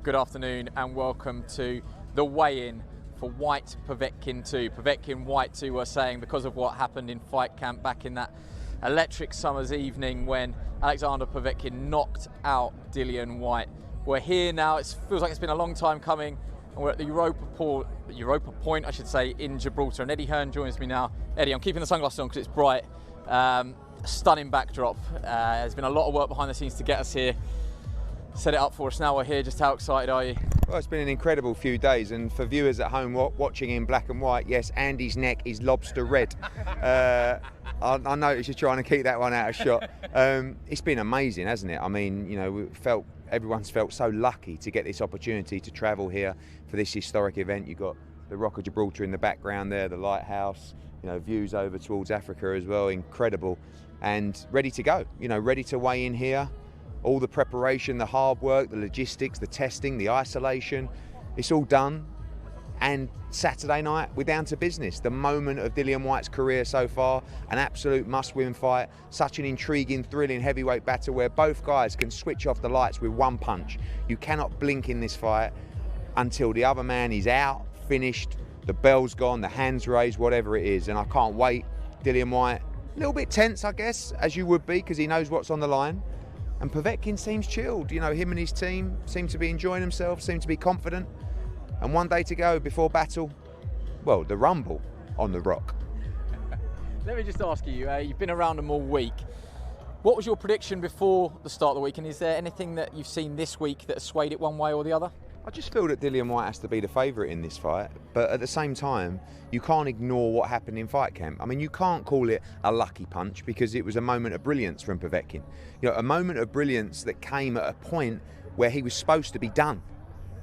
Good afternoon and welcome to the weigh-in for Whyte Povetkin 2. Povetkin Whyte 2 were saying because of what happened in fight camp back in that electric summer's evening when Alexander Povetkin knocked out Dillian Whyte. We're here now, it feels like it's been a long time coming, and we're at the Europa Point, I should say, in Gibraltar. And Eddie Hearn joins me now. Eddie, I'm keeping the sunglasses on because it's bright. Stunning backdrop. There's been a lot of work behind the scenes to get us here. Set it up for us. Now we're here. Just how excited are you? Well, it's been an incredible few days, and for viewers at home watching in black and white, yes, Andy's neck is lobster red. I noticed you're trying to keep that one out of shot. It's been amazing, hasn't it? I mean, you know, everyone's felt so lucky to get this opportunity to travel here for this historic event. You've got the Rock of Gibraltar in the background there, the lighthouse, you know, views over towards Africa as well, incredible, and ready to go, you know, ready to weigh in here. All the preparation, the hard work, the logistics, the testing, the isolation, it's all done. And Saturday night, we're down to business. The moment of Dillian Whyte's career so far, an absolute must-win fight, such an intriguing, thrilling heavyweight battle where both guys can switch off the lights with one punch. You cannot blink in this fight until the other man is out, finished, the bell's gone, the hands raised, whatever it is. And I can't wait. Dillian Whyte, a little bit tense, I guess, as you would be, because he knows what's on the line. And Povetkin seems chilled. You know, him and his team seem to be enjoying themselves, seem to be confident. And one day to go before battle, well, the rumble on the Rock. Let me just ask you, you've been around them all week. What was your prediction before the start of the week? And is there anything that you've seen this week that has swayed it one way or the other? I just feel that Dillian Whyte has to be the favourite in this fight, but at the same time, you can't ignore what happened in fight camp. I mean, you can't call it a lucky punch because it was a moment of brilliance from Povetkin. You know, a moment of brilliance that came at a point where he was supposed to be done.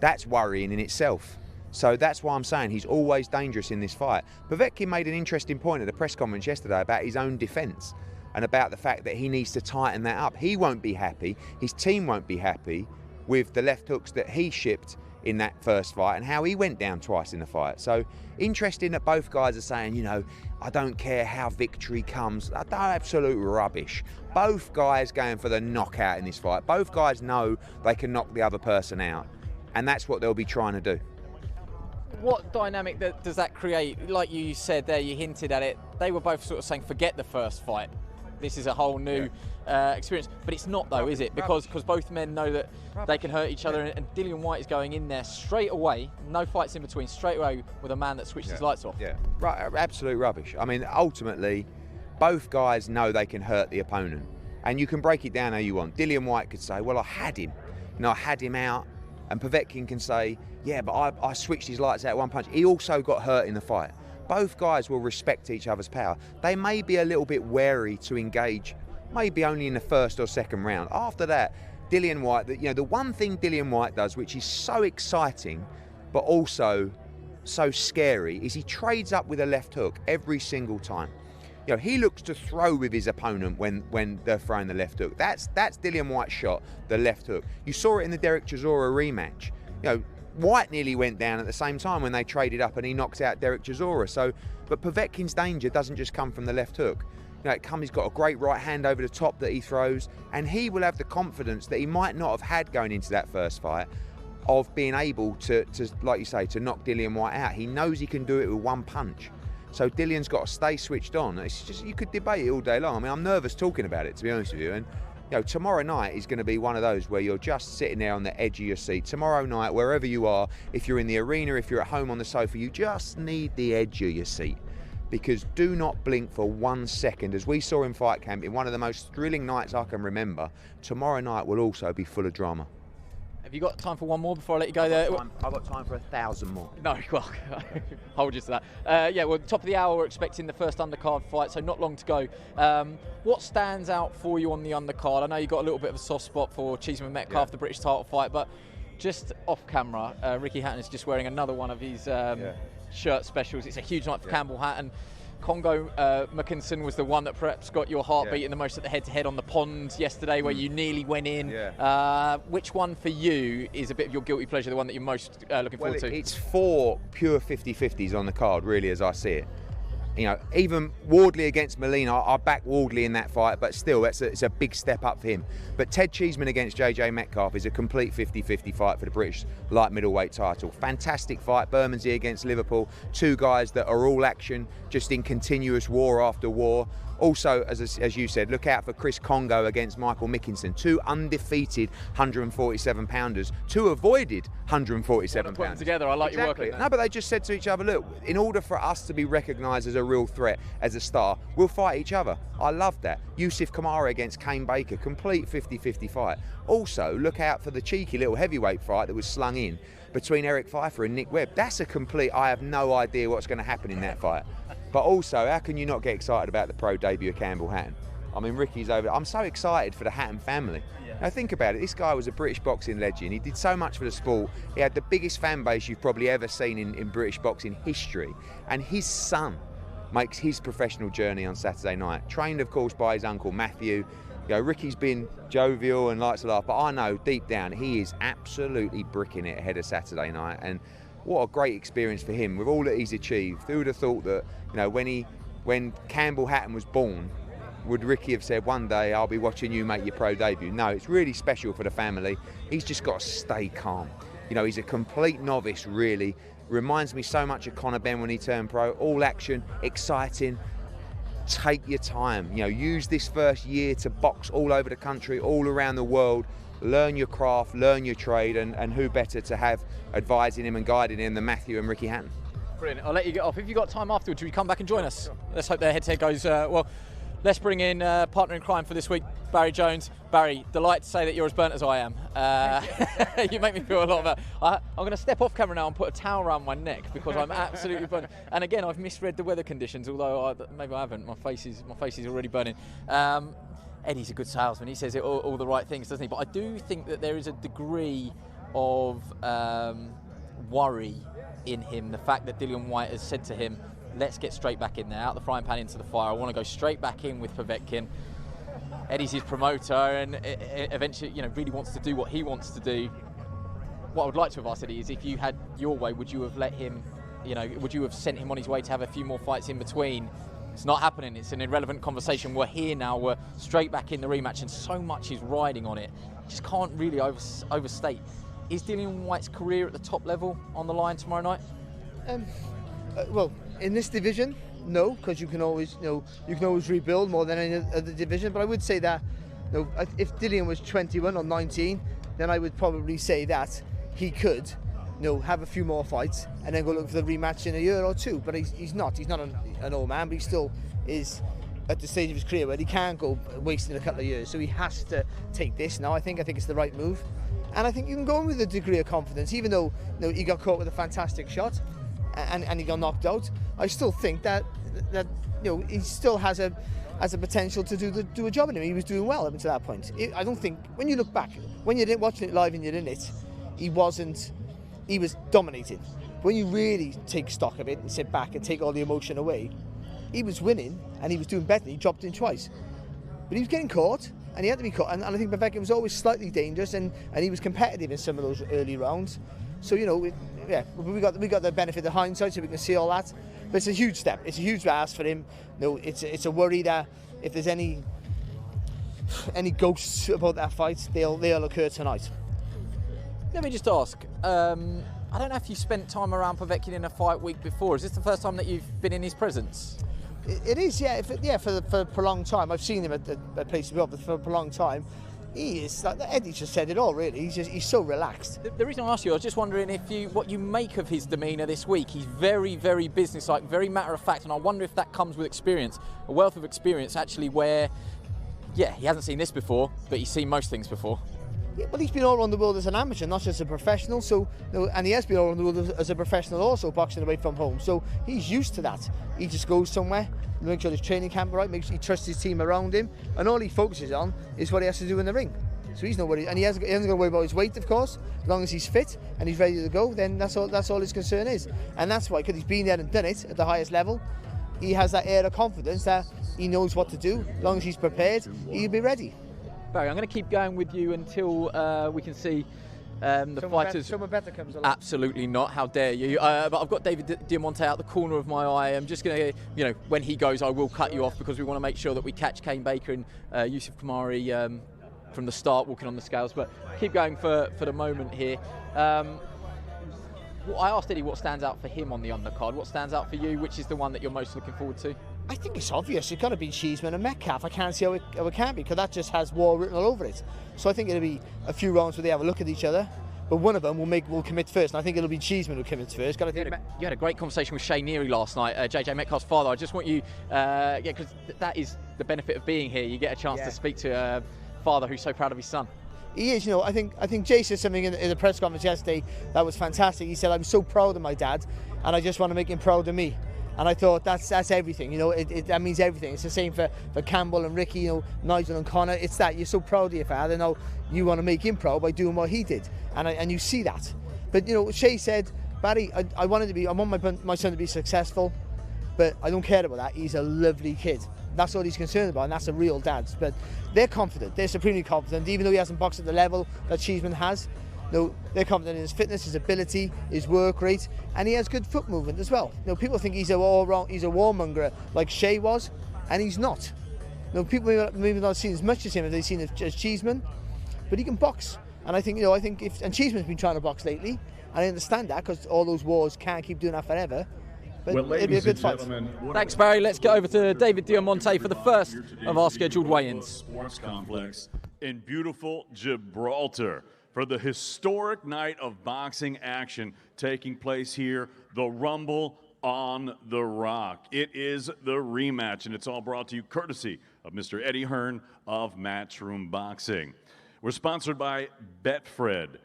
That's worrying in itself. So that's why I'm saying he's always dangerous in this fight. Povetkin made an interesting point at the press conference yesterday about his own defence and about the fact that he needs to tighten that up. He won't be happy, his team won't be happy with the left hooks that he shipped in that first fight and how he went down twice in the fight. So interesting that both guys are saying, you know, I don't care how victory comes. That's absolute rubbish. Both guys going for the knockout in this fight. Both guys know they can knock the other person out, and that's what they'll be trying to do. What dynamic does that create? Like you said there, you hinted at it, they were both sort of saying forget the first fight. This is a whole new experience. But it's not though, is it? Because both men know that they can hurt each other, and Dillian Whyte is going in there straight away, no fights in between, straight away with a man that switched his lights off. Yeah, right, absolute rubbish. I mean, ultimately, both guys know they can hurt the opponent. And you can break it down how you want. Dillian Whyte could say, well, I had him. You know, I had him out. And Povetkin can say, yeah, but I switched his lights out one punch. He also got hurt in the fight. Both guys will respect each other's power. They may be a little bit wary to engage, maybe only in the first or second round. After that, Dillian Whyte, you know, the one thing Dillian Whyte does, which is so exciting, but also so scary, is he trades up with a left hook every single time. You know, he looks to throw with his opponent when they're throwing the left hook. That's Dillian Whyte's shot, the left hook. You saw it in the Derek Chisora rematch. You know, Whyte nearly went down at the same time when they traded up and he knocked out Derek Chisora. So, but Povetkin's danger doesn't just come from the left hook. You know, he's got a great right hand over the top that he throws, and he will have the confidence that he might not have had going into that first fight of being able to like you say, to knock Dillian Whyte out. He knows he can do it with one punch. So Dillian's got to stay switched on. It's just, you could debate it all day long. I mean, I'm nervous talking about it, to be honest with you. And you know, tomorrow night is going to be one of those where you're just sitting there on the edge of your seat. Tomorrow night, wherever you are, if you're in the arena, if you're at home on the sofa, you just need the edge of your seat. Because do not blink for 1 second. As we saw in fight camp, in one of the most thrilling nights I can remember, tomorrow night will also be full of drama. Have you got time for one more before I let you go there? I've got time for 1,000 more. No, well, hold you to that. Yeah, well, top of the hour, we're expecting the first undercard fight, so not long to go. What stands out for you on the undercard? I know you've got a little bit of a soft spot for Cheeseman Metcalf, the British title fight, but just off camera, Ricky Hatton is just wearing another one of his shirt specials. It's a huge night for Campbell Hatton. Congo Mackinson was the one that perhaps got your heart beating the most at the head-to-head on the pond yesterday, where you nearly went in. Which one for you is a bit of your guilty pleasure, the one that you're most looking forward to? It's 4 pure 50-50s on the card, really, as I see it. You know, even Wardley against Molina, I back Wardley in that fight, but still, it's a big step up for him. But Ted Cheeseman against JJ Metcalf is a complete 50-50 fight for the British light middleweight title. Fantastic fight, Bermondsey against Liverpool. Two guys that are all action, just in continuous war after war. Also, as you said, look out for Chris Congo against Michael Mickinson. Two undefeated 147-pounders, two avoided 147-pounders. Put them together, I like your work on that. No, but they just said to each other, look, in order for us to be recognised as a real threat, as a star, we'll fight each other. I love that. Yusuf Kamara against Kane Baker, complete 50-50 fight. Also, look out for the cheeky little heavyweight fight that was slung in between Eric Pfeiffer and Nick Webb. That's a complete, I have no idea what's going to happen in that fight. But also, how can you not get excited about the pro debut of Campbell Hatton? I mean, Ricky's over. I'm so excited for the Hatton family. Yeah. Now think about it, this guy was a British boxing legend. He did so much for the sport. He had the biggest fan base you've probably ever seen in British boxing history. And his son makes his professional journey on Saturday night. Trained, of course, by his uncle Matthew. You know, Ricky's been jovial and likes to laugh, but I know deep down he is absolutely bricking it ahead of Saturday night. And what a great experience for him with all that he's achieved. Who would have thought that, you know, when Campbell Hatton was born, would Ricky have said, one day I'll be watching you make your pro debut? No, it's really special for the family. He's just got to stay calm. You know, he's a complete novice, really. Reminds me so much of Conor Benn when he turned pro. All action, exciting. Take your time. You know, use this first year to box all over the country, all around the world. Learn your craft, learn your trade, and who better to have advising him and guiding him than Matthew and Ricky Hatton. Brilliant. I'll let you get off. If you've got time afterwards, will you come back and join us? Sure. Let's hope their head-to-head goes well. Let's bring in partner in crime for this week, Barry Jones. Barry, delighted to say that you're as burnt as I am. You make me feel a lot better. I'm going to step off camera now and put a towel around my neck because I'm absolutely burnt. And again, I've misread the weather conditions, although maybe I haven't. My face is already burning. Eddie's a good salesman. He says all the right things, doesn't he? But I do think that there is a degree of worry in him. The fact that Dillian Whyte has said to him, let's get straight back in there, out the frying pan into the fire. I want to go straight back in with Povetkin. Eddie's his promoter and eventually, you know, really wants to do what he wants to do. What I would like to have asked Eddie is, if you had your way, would you have let him, you know, would you have sent him on his way to have a few more fights in between? It's not happening. It's an irrelevant conversation. We're here now. We're straight back in the rematch, and so much is riding on it. Just can't really overstate. Is Dillian Whyte's career at the top level on the line tomorrow night? Well, in this division, no, because you can always rebuild more than any other division. But I would say that, you know, if Dillian was 21 or 19, then I would probably say that he could, you know, have a few more fights and then go look for the rematch in a year or two. But he's not an old man, but he still is at the stage of his career where he can't go wasting a couple of years. So he has to take this now. I think it's the right move, and I think you can go in with a degree of confidence, even though, you know, he got caught with a fantastic shot and he got knocked out. I still think that you know, he still has a potential to do a job in him. He was doing well up until that point. I don't think, when you look back, when you're watching it live and you're in it, he was dominating. When you really take stock of it and sit back and take all the emotion away, he was winning and he was doing better. He dropped in twice, but he was getting caught and he had to be caught. And I think Povetkin was always slightly dangerous, and he was competitive in some of those early rounds. So, you know, we got the benefit of hindsight, so we can see all that. But it's a huge step. It's a huge ask for him. No, it's a worry that if there's any ghosts about that fight, they'll occur tonight. Let me just ask. I don't know if you spent time around Povetkin in a fight week before. Is this the first time that you've been in his presence? It is, yeah. For a prolonged time. I've seen him at places before, but for a prolonged time, he is, like Eddie just said it all, really. He's so relaxed. The reason I asked you, I was just wondering what you make of his demeanour this week. He's very, very businesslike, very matter of fact, and I wonder if that comes with experience, a wealth of experience, actually, where, yeah, he hasn't seen this before, but he's seen most things before. Yeah, but he's been all around the world as an amateur, not just a professional. So, you know, and he has been all around the world as a professional, also boxing away from home. So he's used to that. He just goes somewhere, make sure his training camp right, makes sure he trusts his team around him, and all he focuses on is what he has to do in the ring. So he's not worried, and he hasn't got to worry about his weight, of course. As long as he's fit and he's ready to go, then that's all his concern is. And that's why, because he's been there and done it at the highest level, he has that air of confidence that he knows what to do. As long as he's prepared, he'll be ready. Barry, I'm going to keep going with you until we can see The fighters. Someone better comes along. Absolutely not. How dare you? But I've got David Diamante out the corner of my eye. I'm just going to, when he goes, I will cut you off because we want to make sure that we catch Kane Baker and Yusuf Kumari from the start, walking on the scales. But keep going for the moment here. I asked Eddie what stands out for him on the undercard. What stands out for you? Which is the one that you're most looking forward to? I think it's obvious. It's got to be Cheeseman and Metcalf. I can't see how it can be, because that just has war written all over it. So I think it'll be a few rounds where they have a look at each other, but one of them will commit first, and I think it'll be Cheeseman who commits first. You had a great conversation with Shane Neary last night, JJ Metcalf's father. I just want you, because that is the benefit of being here. You get a chance to speak to a father who's so proud of his son. He is, I think Jay said something in the press conference yesterday that was fantastic. He said, "I'm so proud of my dad, and I just want to make him proud of me." And I thought that's everything, that means everything. It's the same for Campbell and Ricky, Nigel and Connor. It's that you're so proud of your father. Now you want to make him proud by doing what he did, and you see that. But Shay said, "Barry, I want my son to be successful, but I don't care about that. He's a lovely kid. That's all he's concerned about, and that's a real dad." But they're confident. They're supremely confident, even though he hasn't boxed at the level that Cheeseman has. They're confident in his fitness, his ability, his work rate, and he has good foot movement as well. People think he's a warmonger like Shea was, and he's not. People maybe not seen as much as him as they've seen as Cheeseman, but he can box. And I think and Cheeseman's been trying to box lately, and I understand that because all those wars can't keep doing that forever. But it'll be a good fight. Thanks, Barry. Let's get over to David Diamante for the first of our scheduled weigh-ins. Sports Complex in beautiful Gibraltar for the historic night of boxing action taking place here, the Rumble on the Rock. It is the rematch, and it's all brought to you courtesy of Mr. Eddie Hearn of Matchroom Boxing. We're sponsored by Betfred,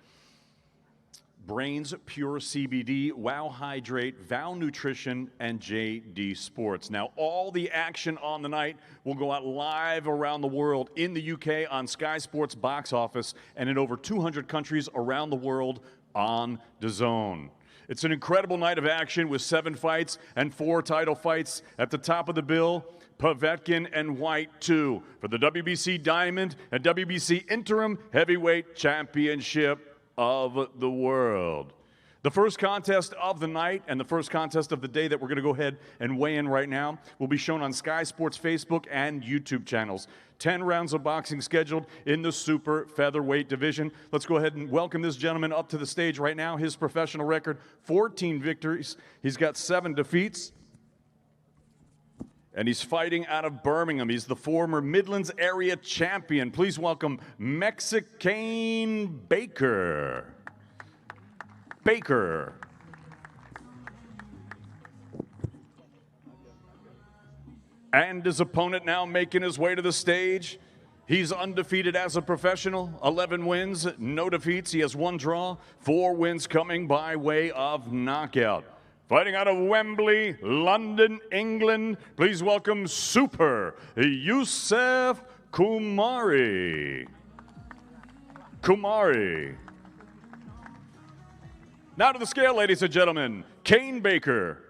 Brains Pure CBD, Wow Hydrate, Val Nutrition, and JD Sports. Now, all the action on the night will go out live around the world in the UK on Sky Sports box office and in over 200 countries around the world on DAZN. It's an incredible night of action with 7 fights and 4 title fights. At the top of the bill, Povetkin and Whyte 2 for the WBC Diamond and WBC Interim Heavyweight Championship of the world. The first contest of the night and the first contest of the day that we're going to go ahead and weigh in right now will be shown on Sky Sports Facebook and YouTube channels. 10 rounds of boxing scheduled in the super featherweight division. Let's go ahead and welcome this gentleman up to the stage right now. His professional record, 14 victories. He's got 7 defeats. And he's fighting out of Birmingham. He's the former Midlands area champion. Please welcome Kane Baker. And his opponent now making his way to the stage. He's undefeated as a professional, 11 wins, no defeats. He has 1 draw, 4 wins coming by way of knockout. Fighting out of Wembley, London, England, please welcome Super Yusuf Kumari. Now to the scale, ladies and gentlemen, Kane Baker.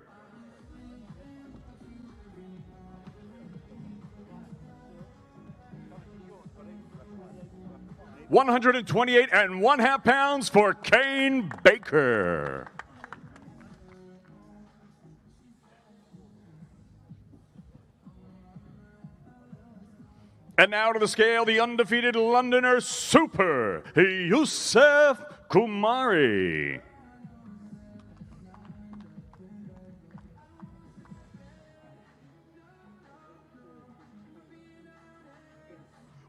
(128.5 pounds) for Kane Baker. And now to the scale, the undefeated Londoner, Super Yusuf Kumari.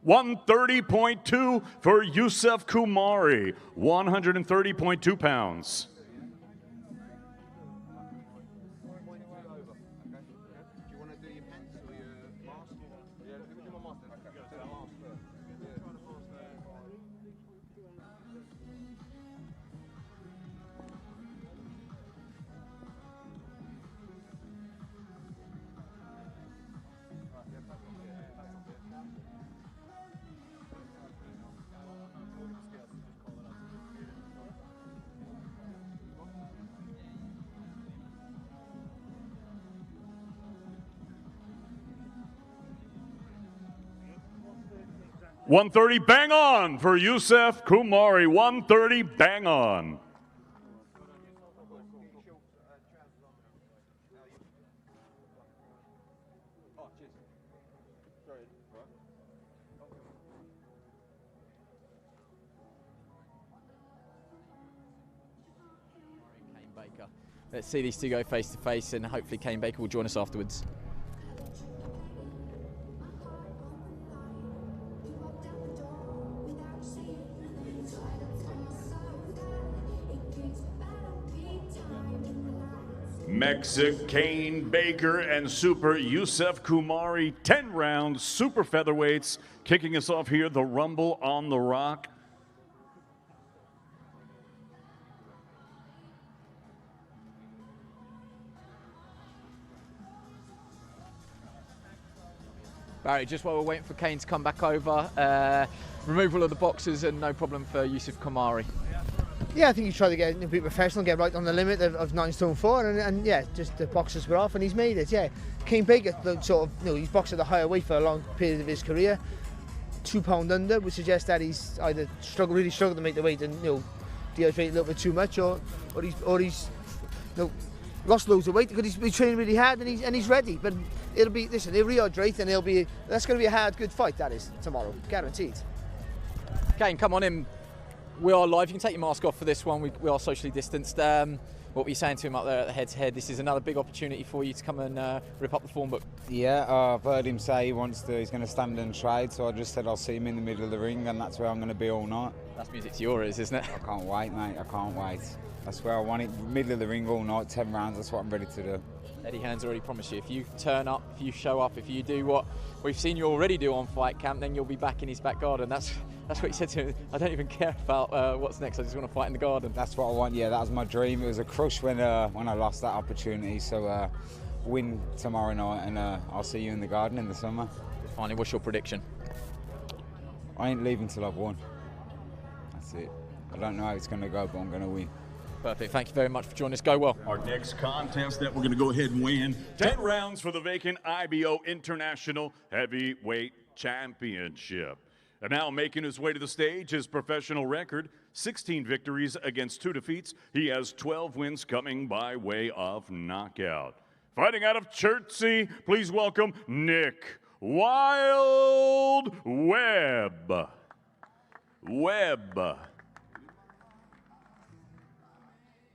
130.2 for Yusuf Kumari, 130.2 pounds. 130 bang on for Yusuf Kumari. 130 bang on. Let's see these two go face to face, and hopefully Kane Baker will join us afterwards. Mexican Baker and Super Yusuf Kumari, 10 rounds, super featherweights. Kicking us off here, the Rumble on the Rock. Barry, just while we're waiting for Kane to come back over, removal of the boxes and no problem for Yusuf Kumari. Yeah, I think he's tried to be professional, get right on the limit of 9 stone 4, and yeah, just the boxes were off and he's made it. Yeah, Kane Baker, sort of, he's boxed at a higher weight for a long period of his career, 2 pound under, which suggests that he's either really struggled to make the weight and dehydrated a little bit too much, or he's lost loads of weight because he's been training really hard and he's ready. But he'll rehydrate and that's going to be a hard, good fight. That is tomorrow, guaranteed. Kane, come on in. We are live. You can take your mask off for this one. We are socially distanced. What were you saying to him up there at the head-to-head? This is another big opportunity for you to come and rip up the form book. Yeah, I've heard him say he's going to stand and trade, so I just said I'll see him in the middle of the ring, and that's where I'm going to be all night. That's music to your ears, isn't it? I can't wait, mate. I can't wait. That's where I want it. Middle of the ring all night, 10 rounds. That's what I'm ready to do. Eddie Hearn's already promised you, if you turn up, if you show up, if you do what we've seen you already do on Fight Camp, then you'll be back in his back garden. That's what he said to him. I don't even care about what's next. I just want to fight in the garden. That's what I want. Yeah, that was my dream. It was a crush when I lost that opportunity. So win tomorrow night, and I'll see you in the garden in the summer. Finally, what's your prediction? I ain't leaving till I've won. That's it. I don't know how it's going to go, but I'm going to win. Perfect. Thank you very much for joining us. Go well. Our next contest that we're going to go ahead and weigh in, 10 rounds for the vacant IBO International Heavyweight Championship. And now making his way to the stage, his professional record, 16 victories against 2 defeats. He has 12 wins coming by way of knockout. Fighting out of Chertsey, please welcome Nick Wild Webb.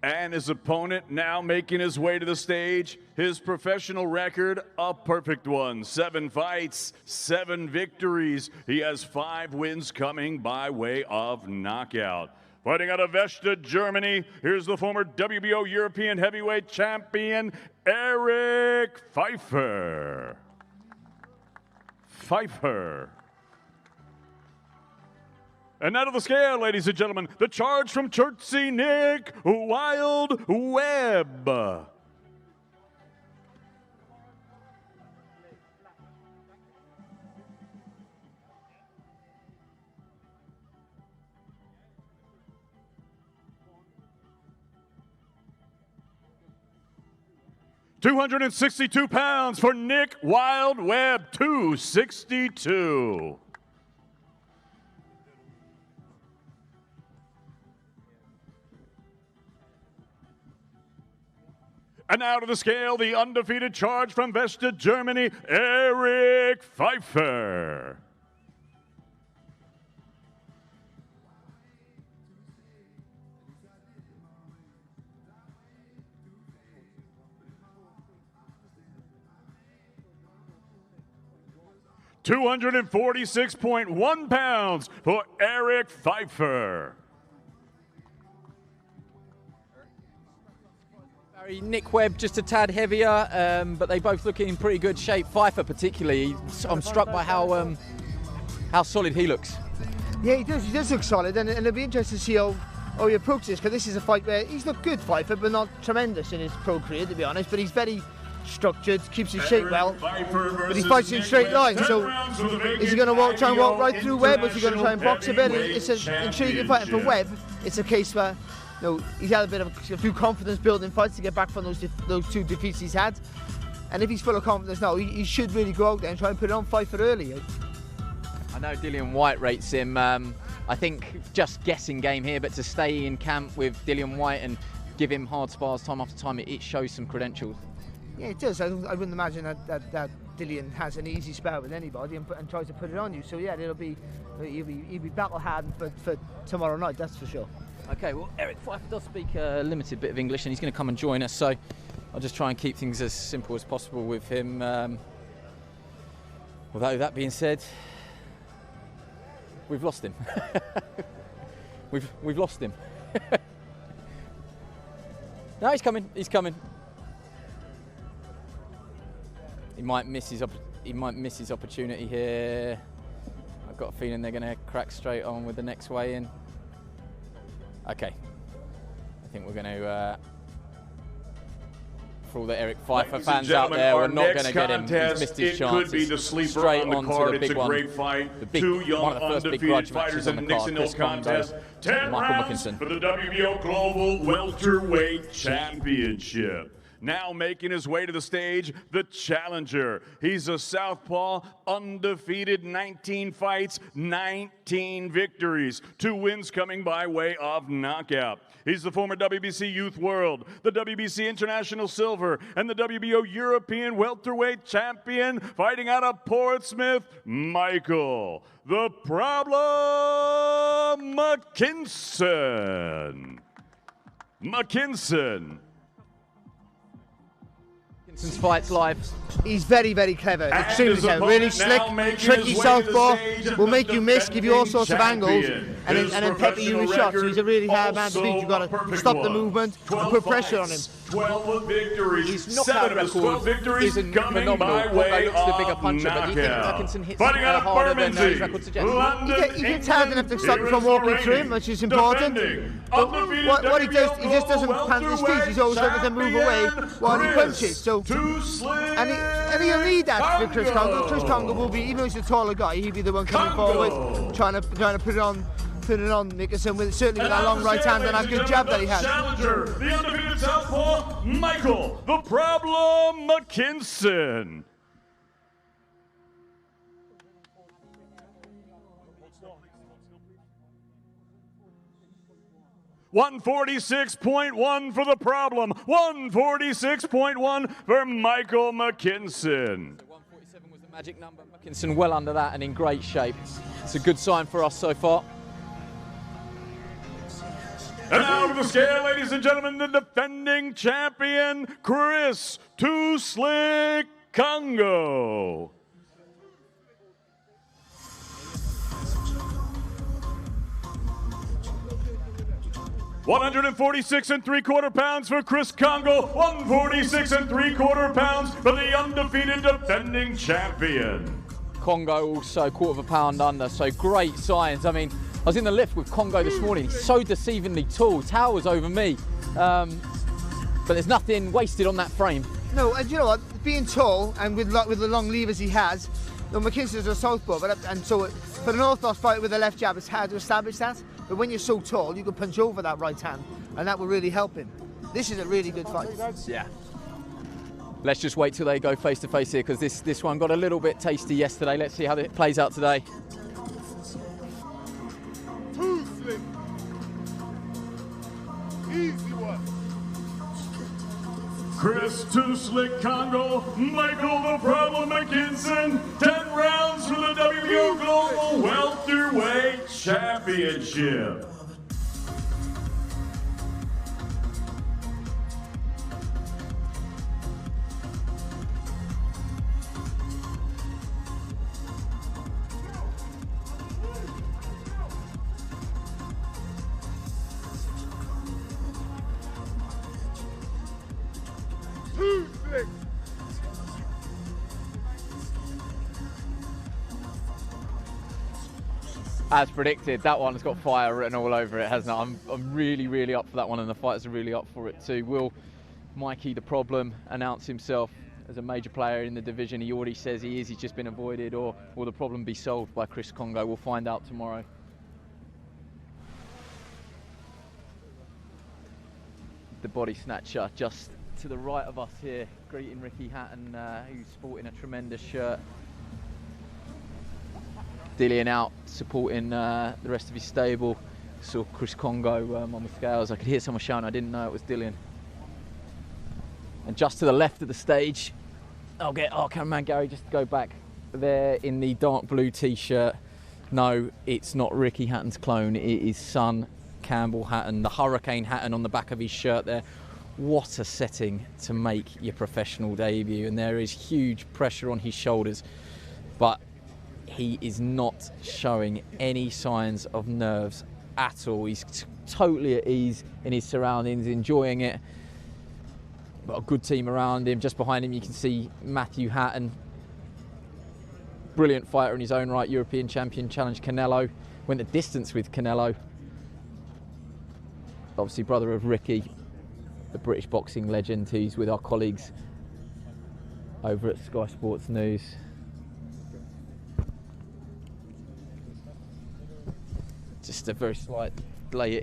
And his opponent now making his way to the stage. His professional record, a perfect one. 7 fights, 7 victories. He has 5 wins coming by way of knockout. Fighting out of Vesta, Germany, here's the former WBO European Heavyweight Champion, Eric Pfeiffer. And out of the scale, ladies and gentlemen, the charge from Chertsey, Nick Wild Webb. £262 for Nick Wild Webb, 262. And out of the scale, the undefeated charge from Vesta, Germany, Eric Pfeiffer. £246.1 for Eric Pfeiffer. Nick Webb just a tad heavier, but they both look in pretty good shape. Pfeiffer particularly, I'm struck by how solid he looks. Yeah, he does look solid, and it'll be interesting to see how he approaches this, because this is a fight where he's looked good, Pfeiffer, but not tremendous in his pro career, to be honest, but he's very structured, keeps his shape well, but he fights in straight lines, so is he going to try and walk right through Webb, or is he going to try and box a bit? It's an intriguing fight, and for Webb, it's a case where he's had a few confidence building fights to get back from those 2 defeats he's had, and if he's full of confidence now, he should really go out there and try and put it on Pfeiffer early. I know Dillian Whyte rates him. I think just guessing game here, but to stay in camp with Dillian Whyte and give him hard spars time after time, it shows some credentials. Yeah, it does. I wouldn't imagine that Dillian has an easy spell with anybody and tries to put it on you. So yeah, he'll be battle hardened for tomorrow night. That's for sure. Okay, well, Eric Pfeiffer does speak a limited bit of English, and he's going to come and join us. So I'll just try and keep things as simple as possible with him. Although that being said, we've lost him. we've lost him. No, he's coming. He's coming. He might miss his opportunity here. I've got a feeling they're going to crack straight on with the next weigh in. Okay, I think we're going to. For all the Eric Pfeiffer fans out there, we're not going to get him. He's missed his chance. It could be the sleeper straight on the card. It's a great fight. Two young undefeated fighters in the Nixon contest. 10 rounds for the WBO Global Welterweight Championship. Now making his way to the stage, the challenger. He's a southpaw, undefeated, 19 fights, 19 victories. 2 wins coming by way of knockout. He's the former WBC Youth World, the WBC International Silver, and the WBO European Welterweight Champion, fighting out of Portsmouth, Michael the Problem McKinson. Since fights live. He's very, very clever. Extremely clever. Really slick, tricky southpaw. Will make you miss, give you all sorts of angles, and then pepper you with shots. So he's a really hard man to beat. You've got to stop the movement and put pressure on him. 12 victories. His knockout record isn't phenomenal. Congo looks the bigger puncher, but do you think Atkinson hits harder than his record suggests? He gets hard enough to stop you from walking through him, which is important. But what he does, he just doesn't plant his feet. He's always looking to move away while he punches. So, and he'll need that for Chris Congo. Chris Congo will be, even though he's a taller guy, he'll be the one coming forward, trying to put it on Nicholson, certainly with that long right hand and that good jab that he has. Challenger, the undefeated southpaw, Michael the Problem McKinson. $146.1 for the Problem. 146.1 for Michael McKinson. 147 was the magic number. McKinson well under that and in great shape. It's a good sign for us so far. And now to the scale, ladies and gentlemen, the defending champion, Chris Too Slick Congo. £146.75 for Chris Congo, 146.75 pounds for the undefeated defending champion. Congo also quarter of a pound under, so great signs. I mean, I was in the lift with Congo this morning. He's so deceivingly tall, towers over me. But there's nothing wasted on that frame. No, and you know what? Being tall and with the long levers he has, McKinson's a southpaw, and so for an orthodox fight with a left jab, it's hard to establish that. But when you're so tall, you can punch over that right hand, and that will really help him. This is a really good fight. Yeah. Let's just wait till they go face to face here, because this one got a little bit tasty yesterday. Let's see how it plays out today. Too slick. Easy one. Chris Too Slick Congo, Michael the Problem McKinson, 10 rounds for the WBO Global Welterweight Championship. Too slick. As predicted, that one's got fire written all over it, hasn't it? I'm really, really up for that one, and the fighters are really up for it too. Will Mikey the Problem announce himself as a major player in the division? He already says he is. He's just been avoided, or will the problem be solved by Chris Congo? We'll find out tomorrow. The body snatcher just to the right of us here, greeting Ricky Hatton, who's sporting a tremendous shirt. Dillian out supporting the rest of his stable. Saw Chris Congo on the scales. I could hear someone shouting. I didn't know it was Dillian. And just to the left of the stage, I'll get our cameraman Gary just to go back there in the dark blue t-shirt. No, it's not Ricky Hatton's clone. It is son Campbell Hatton, the Hurricane Hatton on the back of his shirt there. What a setting to make your professional debut, and there is huge pressure on his shoulders, but he is not showing any signs of nerves at all. He's totally at ease in his surroundings, enjoying it. Got a good team around him. Just behind him you can see Matthew Hatton, brilliant fighter in his own right, European champion, challenged Canelo, went the distance with Canelo. Obviously brother of Ricky, the British boxing legend, who's with our colleagues over at Sky Sports News. Just a very slight delay.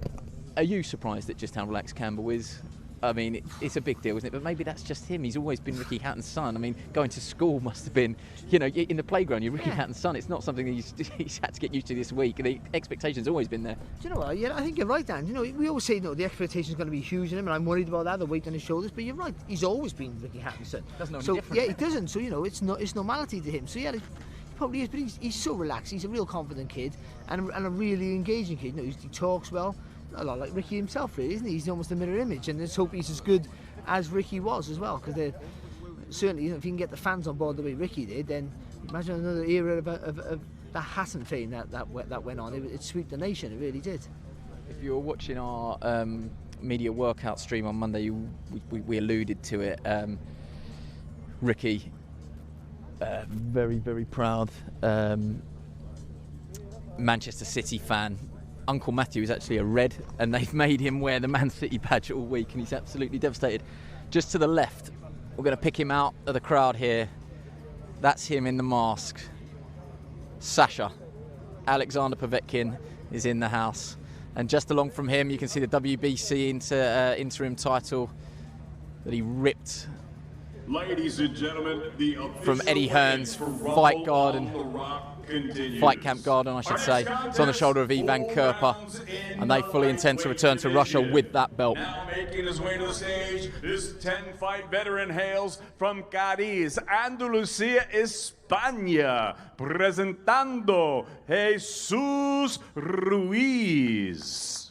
Are you surprised at just how relaxed Campbell is? I mean, it's a big deal, isn't it? But maybe that's just him. He's always been Ricky Hatton's son. I mean, going to school must have been, you know, in the playground, you're Ricky Hatton's son. It's not something that he's had to get used to this week. The expectation's always been there. Do you know what? Yeah, I think you're right, Dan. You know, we always say, you know, the expectation's going to be huge in him, and I'm worried about that, the weight on his shoulders. But you're right. He's always been Ricky Hatton's son. Doesn't know any so different. yeah, he doesn't. So you know, it's normality to him. So yeah, he probably is. But he's so relaxed. He's a real confident kid and a really engaging kid. You know, he talks well. A lot like Ricky himself, really, isn't he? He's almost a mirror image, and let's hope he's as good as Ricky was as well, because they're certainly, you know, if you can get the fans on board the way Ricky did, then imagine another era of the Hatton fame that went on. It swept the nation. It really did. If you were watching our media workout stream on Monday, we alluded to it. Ricky, very, very proud Manchester City fan. Uncle Matthew is actually a Red, and they've made him wear the Man City badge all week, and he's absolutely devastated. Just to the left, we're going to pick him out of the crowd here. That's him in the mask. Sasha, Alexander Povetkin, is in the house. And just along from him, you can see the WBC interim title that he ripped, Ladies and gentlemen, from Eddie Hearn's Fight Garden. Fight Camp Garden, I should say. It's on the shoulder of Ivan Kerper, and they fully intend to return to Russia with that belt. Now making his way to the stage, this 10-fight veteran hails from Cádiz, Andalucía, España, presentando Jesús Ruiz.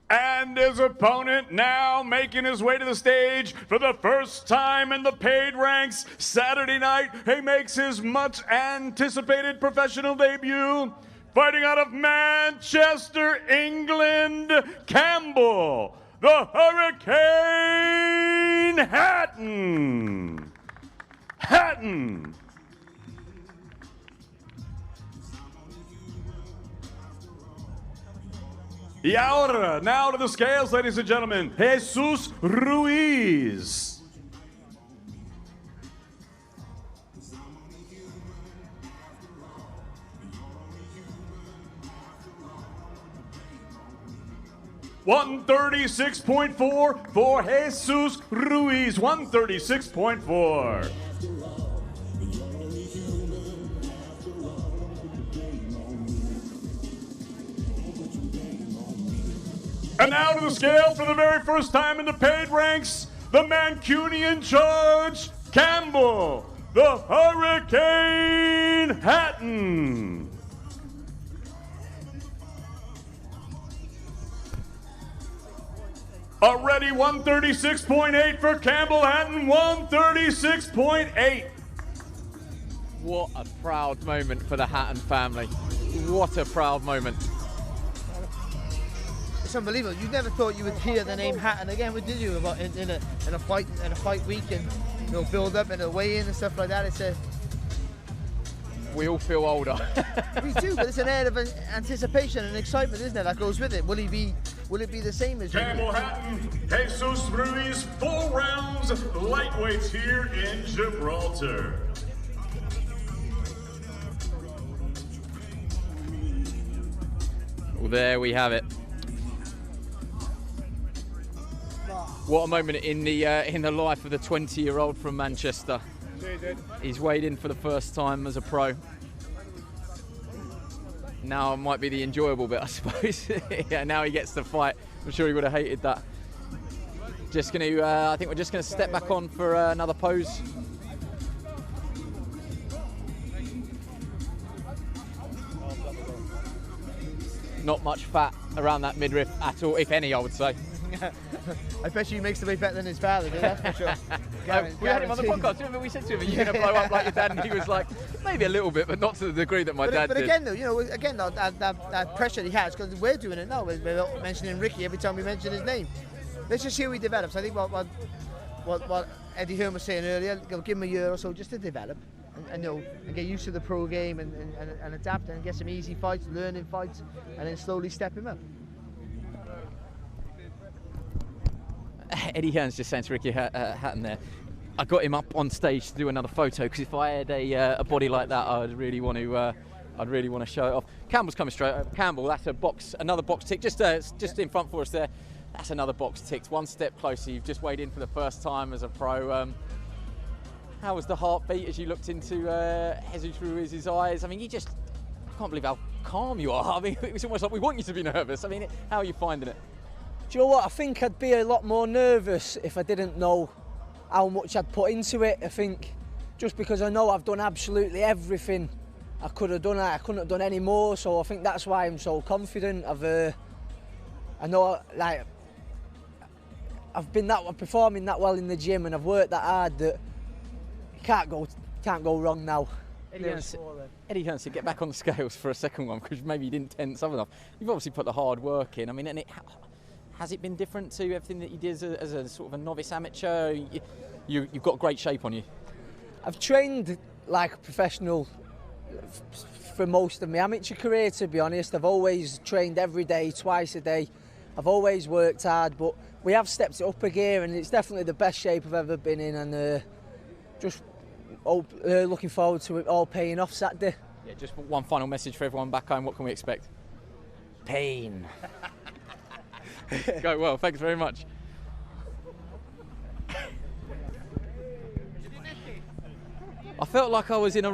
And his opponent now making his way to the stage for the first time in the paid ranks. Saturday night, he makes his much anticipated professional debut. Fighting out of Manchester, England, Campbell, the Hurricane Hatton. Y ahora, now to the scales, ladies and gentlemen, Jesús Ruiz. $136.4 for Jesús Ruiz. 136.4. And now to the scale for the very first time in the paid ranks, the Mancunian Judge Campbell, the Hurricane Hatton. Already 136.8 for Campbell Hatton, 136.8. What a proud moment for the Hatton family. What a proud moment. It's unbelievable. You never thought you would hear the name Hatton again, did you? About in a fight week, and you know, build up and a weigh-in and stuff like that. It's a. We all feel older. We do, but it's an air of anticipation and excitement, isn't it? That goes with it. Will it be the same as Campbell Hatton, Jesus Ruiz, 4 rounds, lightweights here in Gibraltar. Well, there we have it. What a moment in the life of the 20-year-old from Manchester. Cheers, Ed. He's weighed in for the first time as a pro. Now might be the enjoyable bit, I suppose. Yeah, now he gets to fight. I'm sure he would have hated that. Just going to, I think we're just going to step back on for another pose. Not much fat around that midriff at all, if any, I would say. I bet you he makes the weight better than his father, that's for sure. We had him on the podcast. Remember we said to him, "Are you going to blow up like your dad?" And he was like, "Maybe a little bit, but not to the degree that my dad But did." again, though, you know, again that pressure he has, because we're doing it now. We're mentioning Ricky every time we mention his name. Let's just see how he develops. I think what Eddie Hearn was saying earlier, give him a year or so just to develop and you know, and get used to the pro game and adapt and get some easy fights, learning fights, and then slowly step him up. Eddie Hearn's just saying to Ricky Hatton there, I got him up on stage to do another photo because if I had a body like that, I'd really want to show it off. Campbell's coming straight over. Campbell, that's another box tick, just in front for us there. That's another box ticked. One step closer. You've just weighed in for the first time as a pro. How was the heartbeat as you looked into Jesus Ruiz's eyes? I mean, I can't believe how calm you are. I mean, it's almost like we want you to be nervous. I mean, how are you finding it? Do you know what? I think I'd be a lot more nervous if I didn't know how much I'd put into it. I think just because I know I've done absolutely everything I could have done, I couldn't have done any more. So I think that's why I'm so confident. I know, like, I've been performing that well in the gym, and I've worked that hard that you can't go wrong now. Eddie Hearn said, get back on the scales for a second one because maybe you didn't tense up enough. You've obviously put the hard work in. I mean, has it been different to everything that you did as a sort of a novice amateur? You've got great shape on you. I've trained like a professional for most of my amateur career, to be honest. I've always trained every day, twice a day. I've always worked hard, but we have stepped it up a gear, and it's definitely the best shape I've ever been in, and just looking forward to it all paying off Saturday. Yeah, just one final message for everyone back home. What can we expect? Pain. Go well, thanks very much. I felt like I was in a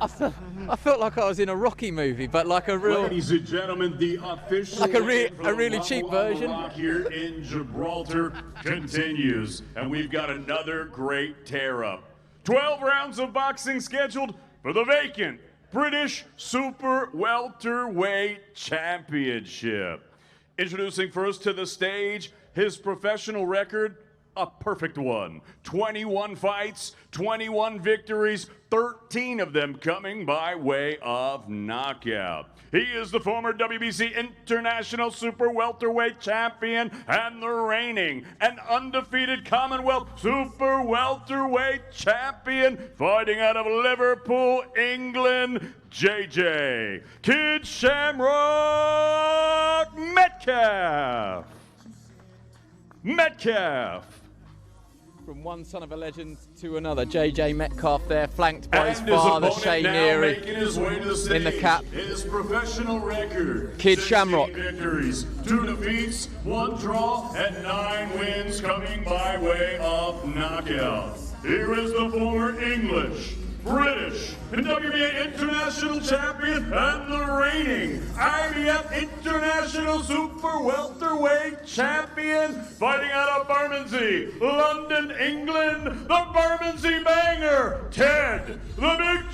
I felt like I was in a Rocky movie, but like a real. Ladies and gentlemen, the official like a really cheap version here in Gibraltar continues, and we've got another great tear-up. 12 rounds of boxing scheduled for the vacant British Super Welterweight Championship. Introducing first to the stage, his professional record, a perfect one. 21 fights, 21 victories, 13 of them coming by way of knockout. He is the former WBC International Super Welterweight Champion and the reigning and undefeated Commonwealth Super Welterweight Champion, fighting out of Liverpool, England, JJ Kid Shamrock Metcalf. From one son of a legend to another, JJ Metcalf there, flanked by his father, Shane Neary, in the cap. His professional record, Kid Shamrock. victories, 2 defeats, 1 draw, and 9 wins coming by way of knockout. Here is the former English, British, and WBA International Champion and the reigning IBF International Super Welterweight Champion, fighting out of Bermondsey, London, England, the Bermondsey Banger, Ted the Big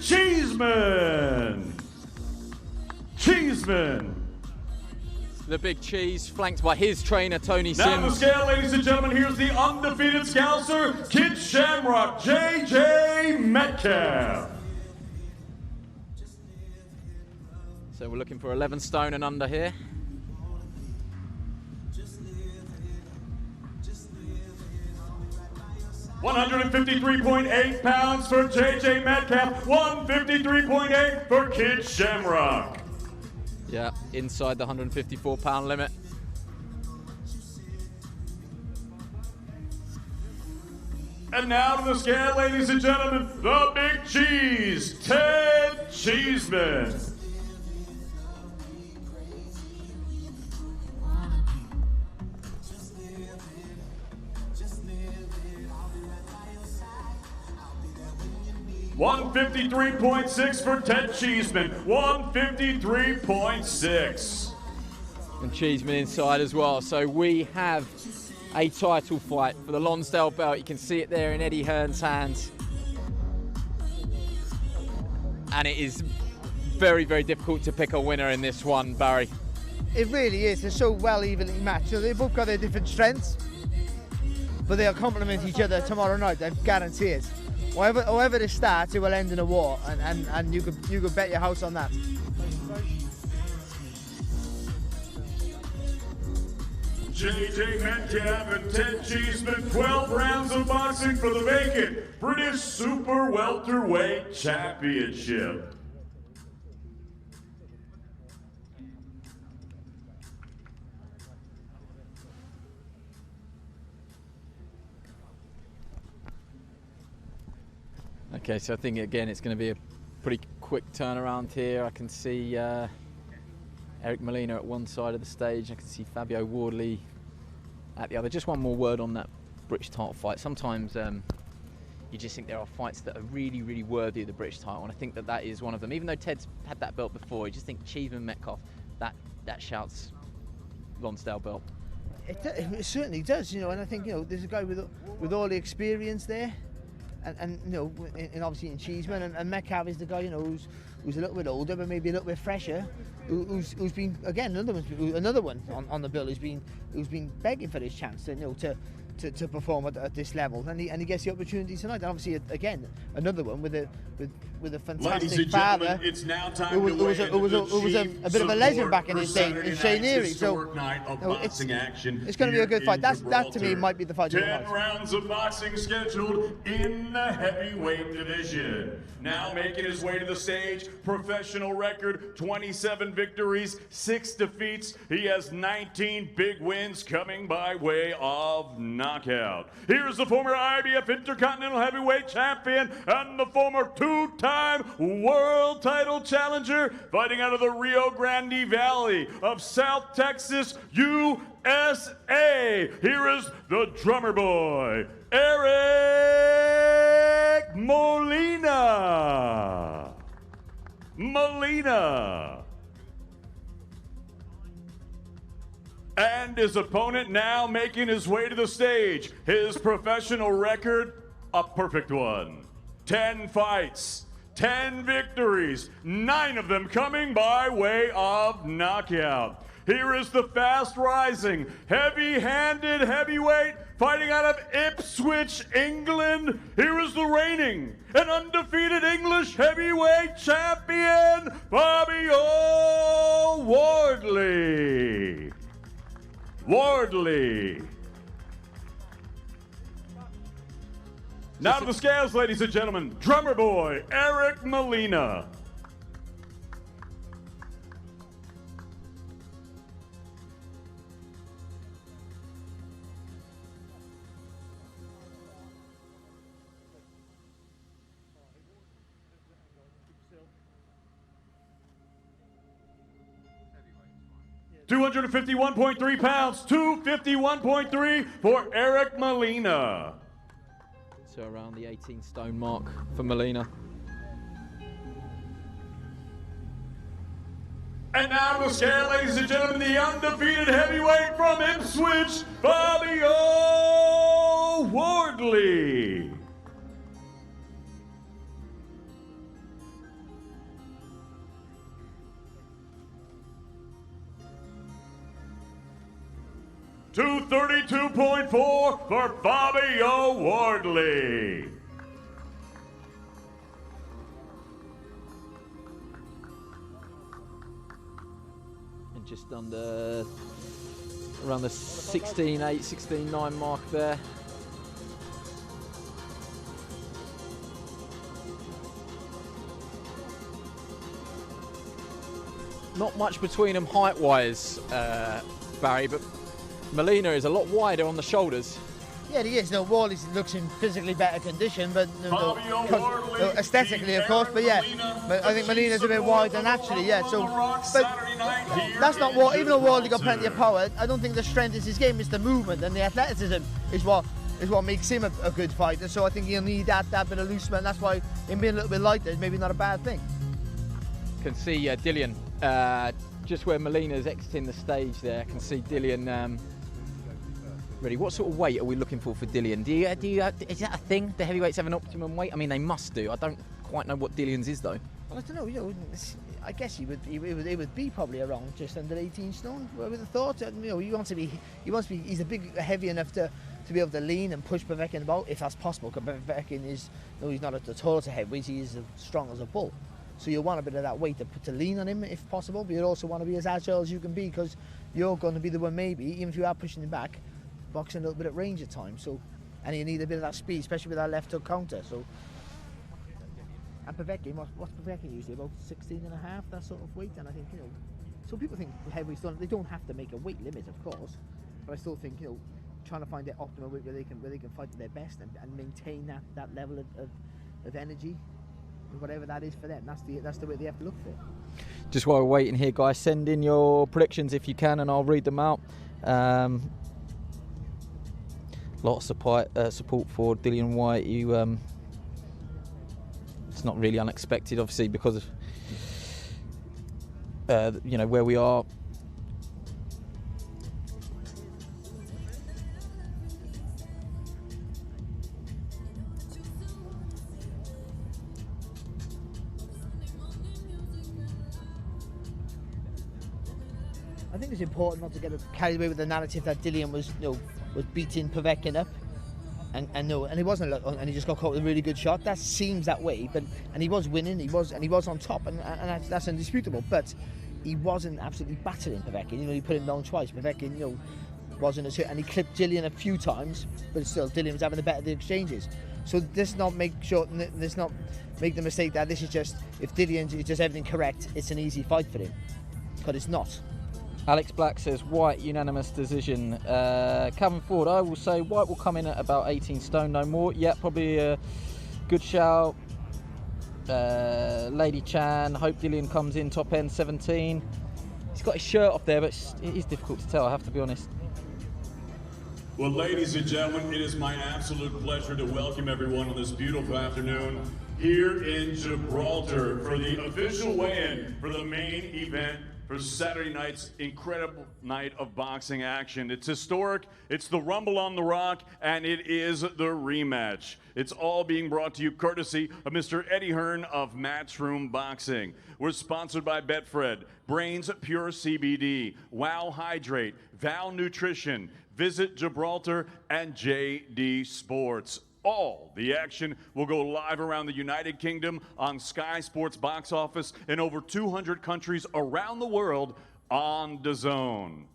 Cheeseman. The Big Cheese, flanked by his trainer, Tony Now on the Sims. scale, ladies and gentlemen, here's the undefeated Scouser, Kid Shamrock, JJ Metcalf. So we're looking for 11 stone and under here. £153.8 for JJ Metcalf, 153.8 for Kid Shamrock. Yeah, inside the 154-pound limit. And now to the scale, ladies and gentlemen, the Big Cheese, Ted Cheeseman. 153.6 for Ted Cheeseman. 153.6. And Cheeseman inside as well. So we have a title fight for the Lonsdale belt. You can see it there in Eddie Hearn's hands. And it is very, very difficult to pick a winner in this one, Barry. It really is. They're so well evenly matched. So they've both got their different strengths, but they'll complement each other tomorrow night. I guarantee it. However it starts, it will end in a war, and you could bet your house on that. JJ Metcalf and Ted Cheeseman, 12 rounds of boxing for the vacant British Super Welterweight Championship. Okay, so I think again it's going to be a pretty quick turnaround here. I can see Eric Molina at one side of the stage. I can see Fabio Wardley at the other. Just one more word on that British title fight. Sometimes you just think there are fights that are really, really worthy of the British title, and I think that is one of them. Even though Ted's had that belt before, you just think Cheeseman, Metcalf, that shouts Lonsdale belt. It certainly does, you know, and I think, you know, there's a guy with all the experience there. And you know, and obviously in Cheeseman, and Metcalf is the guy, you know, who's a little bit older, but maybe a little bit fresher, who's been, again, another one on the bill who's been begging for this chance to, you know, to perform at this level, and he gets the opportunity tonight. And obviously, again, another one with a fantastic father, it's now time who was a bit of a legend back in his day, in Shane Neary. So it's going to be a good fight. That to me might be the fight of the night. 10 rounds of boxing scheduled in the heavyweight division. Now making his way to the stage, professional record, 27 victories, 6 defeats. He has 19 big wins coming by way of knockout. Here's the former IBF Intercontinental Heavyweight Champion and the former 2-time world title challenger, fighting out of the Rio Grande Valley of South Texas, USA. Here is the drummer boy, Eric Molina. And his opponent now making his way to the stage. His professional record, a perfect one. 10 fights, 10 victories, 9 of them coming by way of knockout. Here is the fast-rising, heavy-handed heavyweight fighting out of Ipswich, England. Here is the reigning and undefeated English heavyweight champion, Fabio Wardley. Now to the scales, ladies and gentlemen, drummer boy, Eric Molina. £251.3 pounds, 251.3 for Eric Molina. So around the 18 stone mark for Molina. And now to the scale, ladies and gentlemen, the undefeated heavyweight from Ipswich, Fabio Wardley. $232.4 for Fabio Wardley. And just under, around the 16.8, 16.9 mark there. Not much between them height-wise, Barry, but Molina is a lot wider on the shoulders. Yeah, he is. No, Wardley looks in physically better condition, but aesthetically, of course. But yeah, but I think Molina's a bit wider naturally. Yeah, so but that's not what. Even though Wardley got plenty of power, I don't think the strength is his game. It's the movement and the athleticism is what is what makes him a good fighter. So I think he'll need that bit of loose, and that's why him being a little bit lighter is maybe not a bad thing. Can see Dillian just where Molina's exiting the stage there. I can see Dillian ready. What sort of weight are we looking for Dillian? Is that a thing? The heavyweights have an optimum weight? I mean, they must do. I don't quite know what Dillian's is though. Well, I don't know. You know, I guess he would be probably around just under 18 stone. I would have thought. You know, he wants to be. He's heavy enough to be able to lean and push Povetkin about if that's possible. Because Povetkin is, no, he's not at the total heavyweight. He is as strong as a bull. So you want a bit of that weight to lean on him if possible. But you also want to be as agile as you can be because you're going to be the one maybe, even if you are pushing him back, boxing a little bit at range at times. So, and you need a bit of that speed, especially with that left hook counter. So. And Povetkin, what's Povetkin usually? About 16 and a half, that sort of weight. And I think, you know, so people think heavyweights they don't have to make a weight limit, of course. But I still think, you know, trying to find the optimal weight where they can fight to their best and maintain that level of energy, whatever that is for them. That's the way they have to look for. Just while we're waiting here, guys, send in your predictions if you can, and I'll read them out. Lot of support for Dillian Whyte. It's not really unexpected, obviously, because of you know where we are. I think it's important not to get carried away with the narrative that Dillian was beating Povetkin up. And he wasn't, and he just got caught with a really good shot. That seems that way, and he was winning. He was on top, and that's indisputable. But he wasn't absolutely battering Povetkin. You know, he put him down twice. Povetkin, you know, wasn't as hit, and he clipped Dillian a few times, but still, Dillian was having the better of the exchanges. So let's not make the mistake that this is just if Dillian is just everything correct, it's an easy fight for him, because it's not. Alex Black says Whyte unanimous decision. Calvin Ford, I will say Whyte will come in at about 18 stone, no more. Yeah, probably a good shout. Lady Chan, hope Dillian comes in top end 17. He's got his shirt off there, but it is difficult to tell, I have to be honest. Well, ladies and gentlemen, it is my absolute pleasure to welcome everyone on this beautiful afternoon here in Gibraltar for the official weigh-in for the main event for Saturday night's incredible night of boxing action. It's historic, it's the Rumble on the Rock, and it is the rematch. It's all being brought to you courtesy of Mr. Eddie Hearn of Matchroom Boxing. We're sponsored by Betfred, Brains Pure CBD, Wow Hydrate, Val Nutrition, Visit Gibraltar, and JD Sports. All the action will go live around the United Kingdom on Sky Sports Box Office in over 200 countries around the world on DAZN.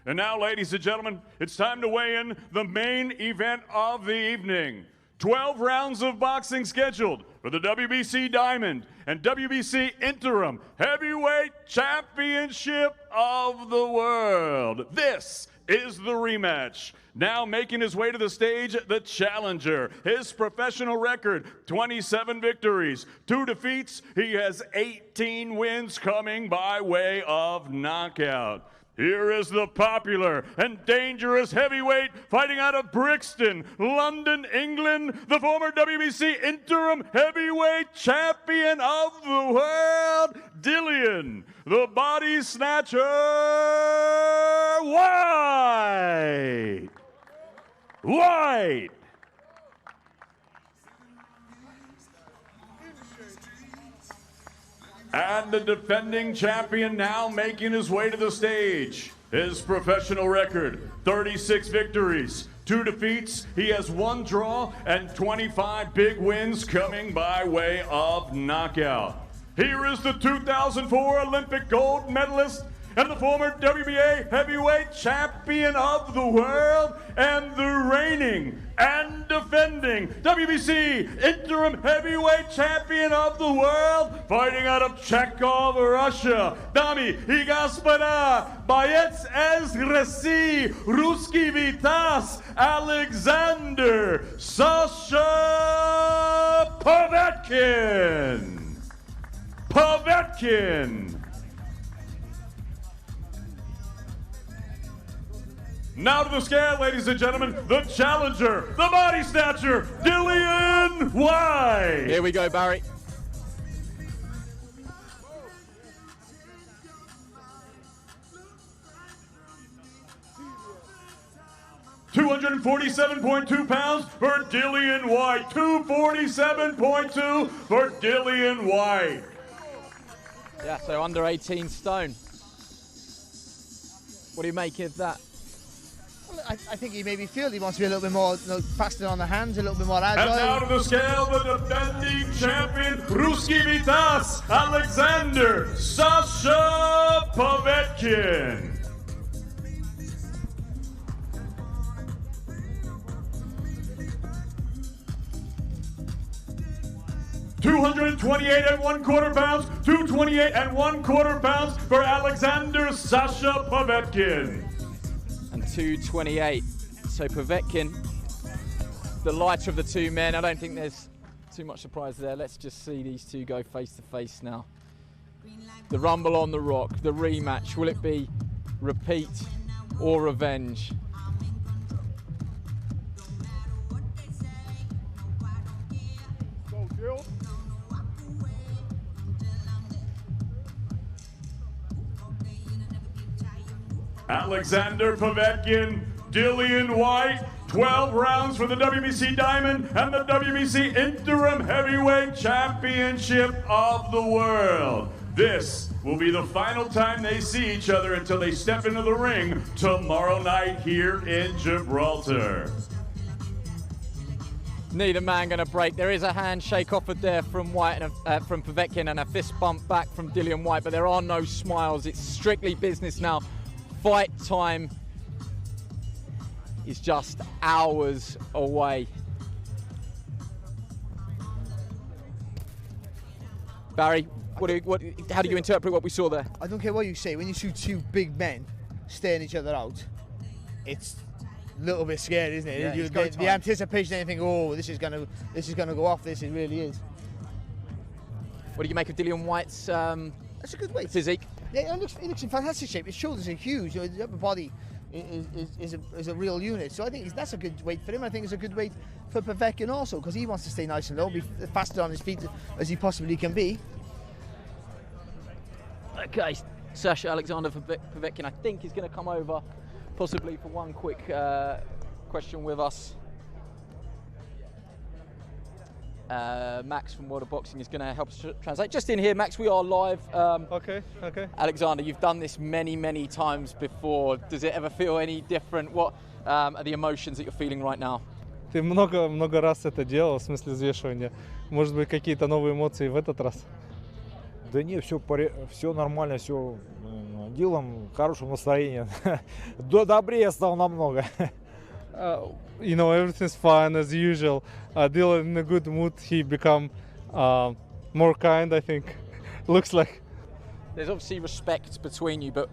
And now, ladies and gentlemen, it's time to weigh in the main event of the evening. 12 rounds of boxing scheduled for the WBC Diamond and WBC Interim Heavyweight Championship of the World. This is the rematch. Now making his way to the stage, the challenger. His professional record, 27 victories, 2 defeats. He has 18 wins coming by way of knockout. Here is the popular and dangerous heavyweight fighting out of Brixton, London, England, the former WBC Interim Heavyweight Champion of the World, Dillian, the Body Snatcher Whyte. Whyte. And the defending champion now making his way to the stage. His professional record, 36 victories, 2 defeats. He has 1 draw and 25 big wins coming by way of knockout. Here is the 2004 Olympic gold medalist and the former WBA heavyweight champion of the world and the reigning and defending WBC interim heavyweight champion of the world, fighting out of Chekhov, Russia, Dami Igaspara, Bayets Ez Resi, Ruski Vitas, Alexander Sasha Povetkin. Povetkin. Now to the scale, ladies and gentlemen, the challenger, the body snatcher, Dillian Whyte. Here we go, Barry. £247.2 for Dillian Whyte. 247.2 for Dillian Whyte. Yeah, so under 18 stone. What do you make of that? Well, I think he maybe feels he wants to be a little bit more faster on the hands, a little bit more agile. And now to the scale, the defending champion, Ruski Vitas, Alexander Sasha Povetkin. £228.25 pounds, 228.25 pounds for Alexander Sasha Povetkin. And 228. So Povetkin, the lighter of the two men. I don't think there's too much surprise there. Let's just see these two go face to face now. The Rumble on the Rock, the rematch. Will it be repeat or revenge? Go, Dill. Alexander Povetkin, Dillian Whyte, 12 rounds for the WBC Diamond and the WBC Interim Heavyweight Championship of the World. This will be the final time they see each other until they step into the ring tomorrow night here in Gibraltar. Neither man going to break. There is a handshake offered there from Whyte and from Povetkin, and a fist bump back from Dillian Whyte, but there are no smiles. It's strictly business now. Fight time is just hours away. Barry, how do you interpret what we saw there? I don't care what you say, when you see two big men staring each other out, it's a little bit scary, isn't it? Yeah, You it's go get the time. anticipation, and you think, oh, this is gonna go off. This it really is. What do you make of Dillian Whyte's That's a good weight. physique? Yeah, it looks in fantastic shape. His shoulders are huge. You know, his upper body is a real unit. So I think that's a good weight for him. I think it's a good weight for Povetkin also, because he wants to stay nice and low, be faster on his feet as he possibly can be. Okay, Sasha Alexander Povetkin, I think, is going to come over possibly for one quick question with us. Max from World of Boxing is going to help us translate. Just in here, Max, we are live. Okay. Alexander, you've done this many times before. Does it ever feel any different? What are the emotions that you're feeling right now? Ты много раз это делал, в смысле взвешивания. Может быть, какие-то новые эмоции в этот раз? Да не, все нормально, все делом, хорошем настроении. Добрее стал намного. You know, everything's fine as usual. Dylan in a good mood. He become more kind, I think. Looks like. There's obviously respect between you, but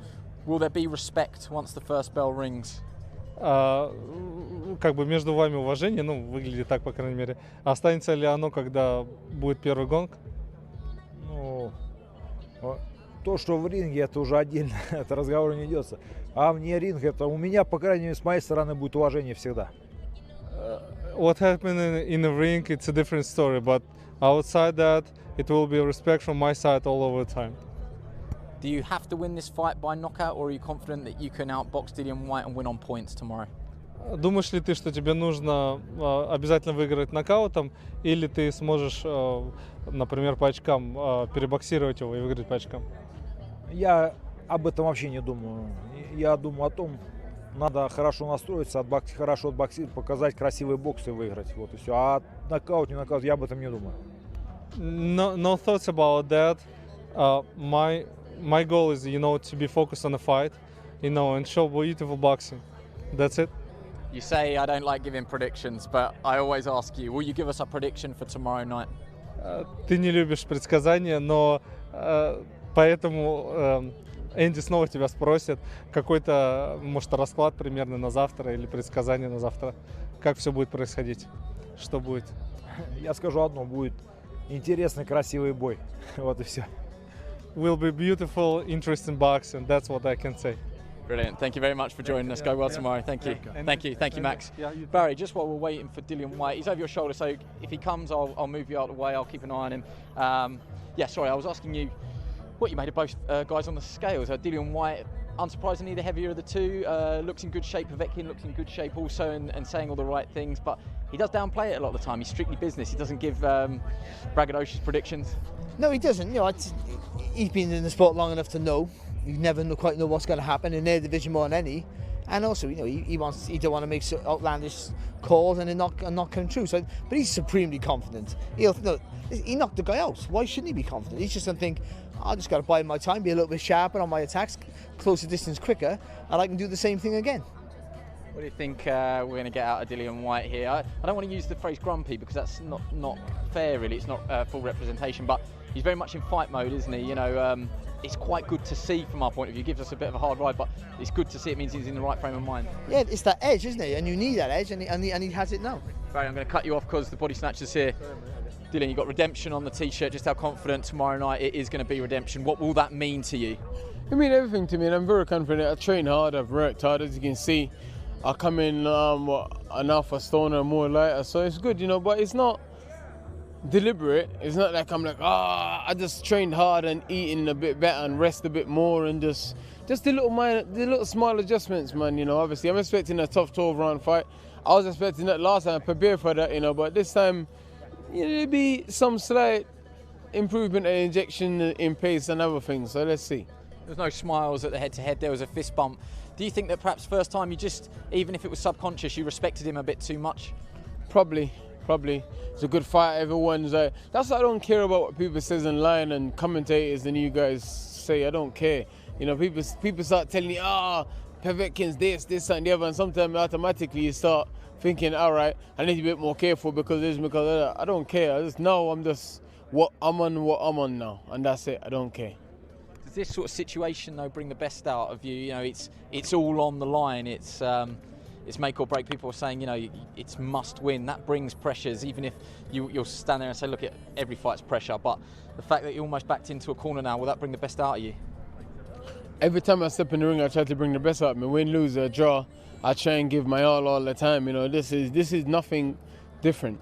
will there be respect once the first bell rings? Как бы между вами уважение, ну, выглядит так, по крайней мере. Останется ли оно, когда будет первый гонг? Ну, то, что в ринге, это уже отдельно, это разговор не идется. А вне ринг, это у меня, по крайней мере, с моей стороны будет уважение всегда. What happened in the ring, it's a different story, but outside that, it will be respect from my side all over the time. Do you have to win this fight by knockout, or are you confident that you can outbox Dillian Whyte and win on points tomorrow? Думаешь ли ты, что тебе нужно обязательно выиграть нокаутом, или ты сможешь, например, по очкам перебоксировать его и выиграть по очкам? Я об этом вообще не думаю. Я думаю о том, надо хорошо настроиться, хорошо отбоксировать, показать красивый бокс и выиграть. Вот и все. А нокаут, не нокаут, я об этом не думаю. No thoughts about that. My goal is, you know, to be focused on the fight, you know, and show beautiful boxing. That's it. You say I don't like giving predictions, but I always ask you, will you give us a prediction for tomorrow night? Ты не любишь предсказания, но поэтому Энди снова тебя спросит какой-то, может, расклад примерно на завтра или предсказание на завтра. Как все будет происходить? Что будет? Я скажу одно, будет интересный, красивый бой. Вот и все. Will be beautiful, interesting boxing. That's what I can say. Brilliant. Thank you very much for joining us. Go well tomorrow. Thank you. Thank you, Max. Barry, just while we're waiting for Dillian Whyte, he's over your shoulder, so if he comes, I'll move you out of the way. I'll keep an eye on him. Sorry, I was asking you what you made of both guys on the scales. Dillian Whyte, unsurprisingly, the heavier of the two, looks in good shape. Povetkin looks in good shape also, and saying all the right things, but he does downplay it a lot of the time. He's strictly business. He doesn't give braggadocious predictions. No, he doesn't. He's been in the sport long enough to know. You never quite know what's going to happen in their division more than any. And also, he don't want to make outlandish calls and not come true. So, but he's supremely confident. He knocked the guy out. Why shouldn't he be confident? He's just going to think, I just got to bide my time, be a little bit sharper on my attacks, close the distance quicker, and I can do the same thing again. What do you think we're going to get out of Dillian Whyte here? I don't want to use the phrase grumpy because that's not fair, really. It's not full representation, but he's very much in fight mode, isn't he? It's quite good to see from our point of view. It gives us a bit of a hard ride, but it's good to see. It means he's in the right frame of mind. Yeah, it's that edge, isn't it? And you need that edge, and he has it now. Barry, I'm going to cut you off because the body snatcher's here. Dillian, you've got redemption on the T-shirt. Just how confident tomorrow night it is going to be redemption? What will that mean to you? It means everything to me, and I'm very confident. I train hard, I've worked hard, as you can see. I come in an alpha stone or more lighter, so it's good, but it's not deliberate. It's not like I'm like, I just trained hard and eating a bit better and rest a bit more, and just the little small adjustments, man. Obviously I'm expecting a tough 12-round fight. I was expecting that last time, I prepared for that, but this time there'll be some slight improvement and injection in pace and other things, so let's see. There was no smiles at the head-to-head, there was a fist bump. Do you think that perhaps first time even if it was subconscious, you respected him a bit too much? Probably. It's a good fight. Everyone's that's why I don't care about what people says online and commentators and you guys say. I don't care. People start telling you, Povetkin's this and the other, and sometimes automatically you start thinking, all right, I need to be a bit more careful because of that. I don't care. I just know I'm just what I'm on now, and that's it. I don't care. Does this sort of situation though bring the best out of you? It's all on the line. It's make or break. People are saying, it's must win. That brings pressures, even if you'll stand there and say, look, every fight's pressure. But the fact that you're almost backed into a corner now, will that bring the best out of you? Every time I step in the ring, I try to bring the best out of me. Win, lose, or draw, I try and give my all the time. This is nothing different.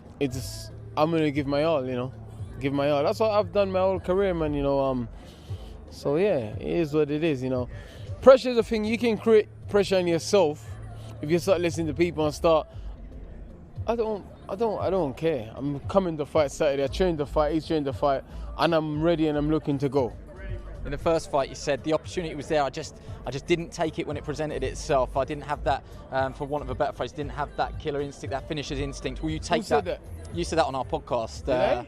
I'm gonna give my all. Give my all. That's what I've done my whole career, man. So yeah, it is what it is. Pressure is a thing. You can create pressure on yourself if you start listening to people and start. I don't care. I'm coming to fight Saturday. I trained to fight. He's trained to fight, and I'm ready and I'm looking to go. In the first fight, you said the opportunity was there. I just didn't take it when it presented itself. I didn't have that, for want of a better phrase, didn't have that killer instinct, that finisher's instinct. Will you take Who said that? You said that on our podcast.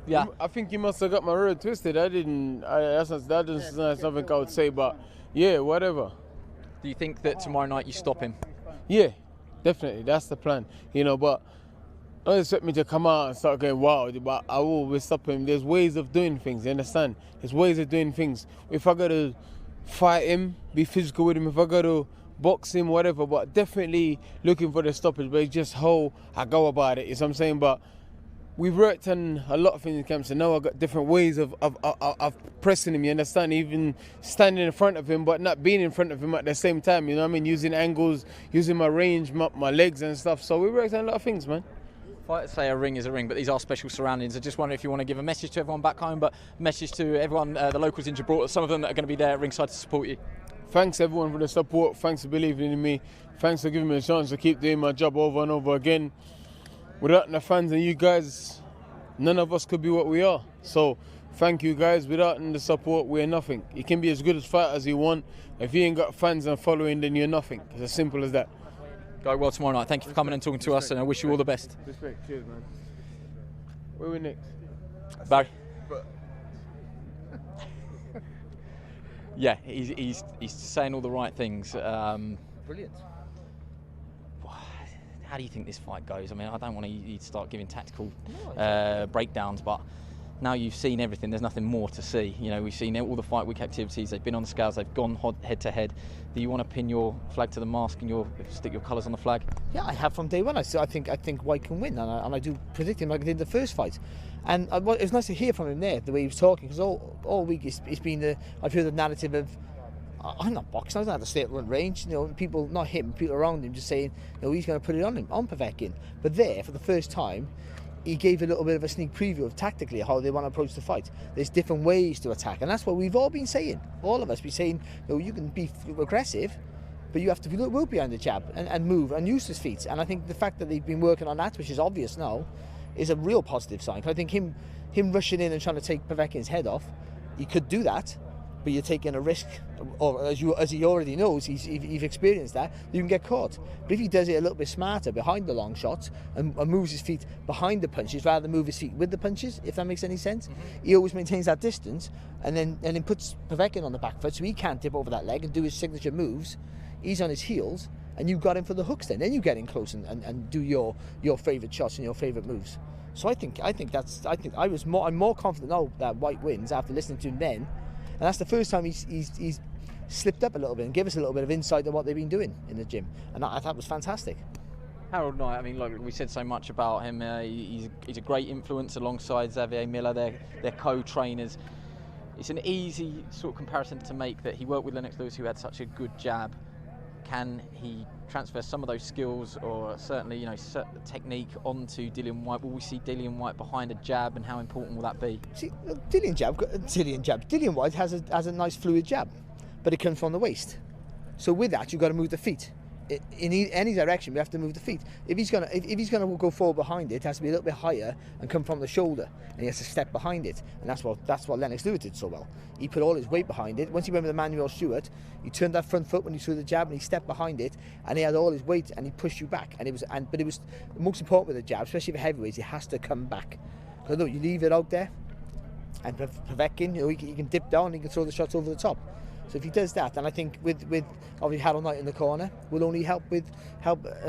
Yeah. I think you must have got my word twisted. That is not something I would say, but yeah, whatever. Do you think that tomorrow night you stop him? Yeah, definitely. That's the plan. But don't expect me to come out and start going wild, but I will stop him. There's ways of doing things, you understand? There's ways of doing things. If I got to fight him, be physical with him, if I got to box him, whatever, but definitely looking for the stoppage, but it's just how I go about it, you know what I'm saying? But we've worked on a lot of things in camp, so now I've got different ways of pressing him, you understand? Even standing in front of him, but not being in front of him at the same time, you know what I mean? Using angles, using my range, my legs and stuff. So we worked on a lot of things, man. Fighters say a ring is a ring, but these are special surroundings. I just wonder if you want to give a message to everyone back home, but a message to everyone, the locals in Gibraltar, some of them that are going to be there at ringside to support you. Thanks everyone for the support. Thanks for believing in me. Thanks for giving me a chance to keep doing my job over and over again. Without the fans and you guys, none of us could be what we are. So thank you guys. Without the support, we're nothing. You can be as good as fight as you want. If you ain't got fans and following, then you're nothing. It's as simple as that. Go well tomorrow night. Thank you for coming and talking to us, and I wish you all the best. Respect. Cheers, man. Where are we next? Barry. Yeah, he's saying all the right things. Brilliant. How do you think this fight goes? I mean, I don't want to start giving tactical breakdowns, but now you've seen everything, there's nothing more to see. We've seen all the fight week activities, they've been on the scales, they've gone head to head. Do you want to pin your flag to the mast and stick your colours on the flag? Yeah, I have from day one. I think Whyte can win, and I do predict him like I did in the first fight. And it was nice to hear from him there, the way he was talking, because all week it's been I've heard the narrative of I'm not boxing. I don't have to stay at one range. You know, people, not him, people around him, just saying, you know, he's going to put it on him, on Povetkin. But there, for the first time, he gave a little bit of a sneak preview of tactically how they want to approach the fight. There's different ways to attack, and that's what we've all been saying. All of us be saying, you know, you can be aggressive, but you have to work behind the jab and move and use his feet. And I think the fact that they've been working on that, which is obvious now, is a real positive sign. I think him rushing in and trying to take Povetkin's head off, he could do that, but you're taking a risk, or as he already knows, he's experienced that, you can get caught. But if he does it a little bit smarter behind the long shots and moves his feet behind the punches rather than move his feet with the punches, if that makes any sense, he always maintains that distance and then puts Povetkin on the back foot so he can't tip over that leg and do his signature moves. He's on his heels and you've got him for the hooks then you get in close and do your favourite shots and your favourite moves. So I'm more confident now that Whyte wins after listening to him then. And that's the first time he's slipped up a little bit and give us a little bit of insight on what they've been doing in the gym. And I thought was fantastic. Harold Knight, I mean, like we said so much about him, he's a great influence alongside Xavier Miller, they're co-trainers. It's an easy sort of comparison to make that he worked with Lennox Lewis, who had such a good jab. Can he transfer some of those skills, or certainly, you know, technique onto Dillian Whyte? Will we see Dillian Whyte behind a jab, and how important will that be? See, Dillian Whyte has a nice fluid jab, but it comes from the waist. So with that, you've got to move the feet. In any direction, we have to move the feet. If he's gonna go forward behind it, it has to be a little bit higher and come from the shoulder, and he has to step behind it. And that's what Lennox Lewis did so well. He put all his weight behind it. Once he went with Emmanuel Stewart, he turned that front foot when he threw the jab, and he stepped behind it, and he had all his weight, and he pushed you back. But it was most important with the jab, especially for heavyweights. It has to come back. Because look, you leave it out there, and Povetkin, you know, he can dip down, he can throw the shots over the top. So if he does that, then I think with obviously Harold Knight in the corner will only help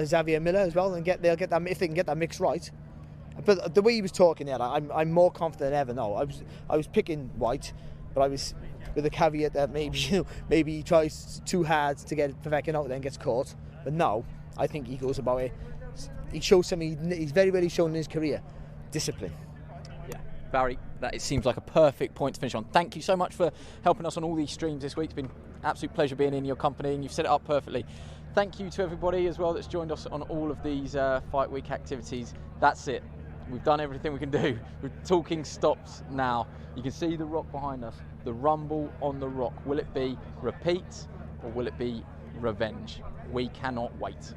Xavier Miller as well, and they'll get that if they can get that mix right. But the way he was talking there, I'm more confident than ever now. I was picking Whyte, but I was with the caveat that maybe he tries too hard to get Povetkin out there and gets caught. But now I think he goes about it. He shows something he's very rarely shown in his career: discipline. Barry, that it seems like a perfect point to finish on. Thank you so much for helping us on all these streams this week. It's been an absolute pleasure being in your company, and you've set it up perfectly. Thank you to everybody as well that's joined us on all of these Fight Week activities. That's it. We've done everything we can do. Talking stops now. You can see the rock behind us. The rumble on the rock. Will it be repeat or will it be revenge? We cannot wait.